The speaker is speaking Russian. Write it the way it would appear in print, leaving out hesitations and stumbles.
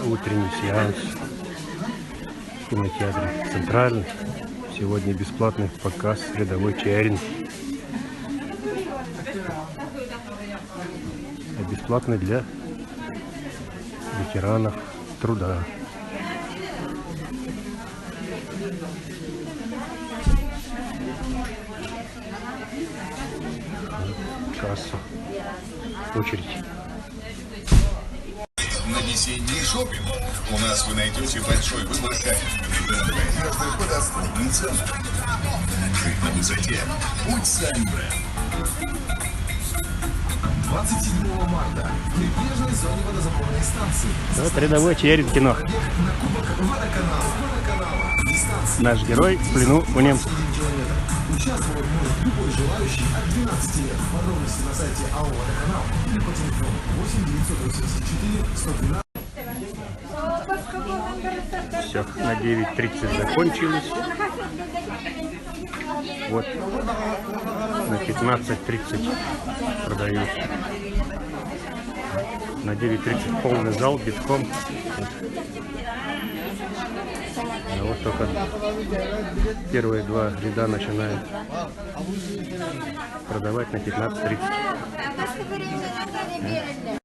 Утренний сеанс в кинотеатре «Центральный». Сегодня бесплатный показ «Рядовой Чарин». А бесплатный для ветеранов труда. Касса. Очередь. На весенний шопинг у нас вы найдете большой выбор качественной одежды по доступным ценам. Жить на высоте. Путь Саймбре. 27 марта в прибрежной зоне водозаполненной станции. Вот «Рядовой Чарин» кино. На Кубок водоканала. Дистанция. Наш герой в плену у немцев. Участвовать может любой желающий от 12 лет. Подробности на сайте АО «Водоканал» или по телефону 8 984 112. Все, на 9:30 закончилось. Вот на 15:30 продают. На 9:30 полный зал битком. А вот только первые два ряда начинают продавать на 15:30.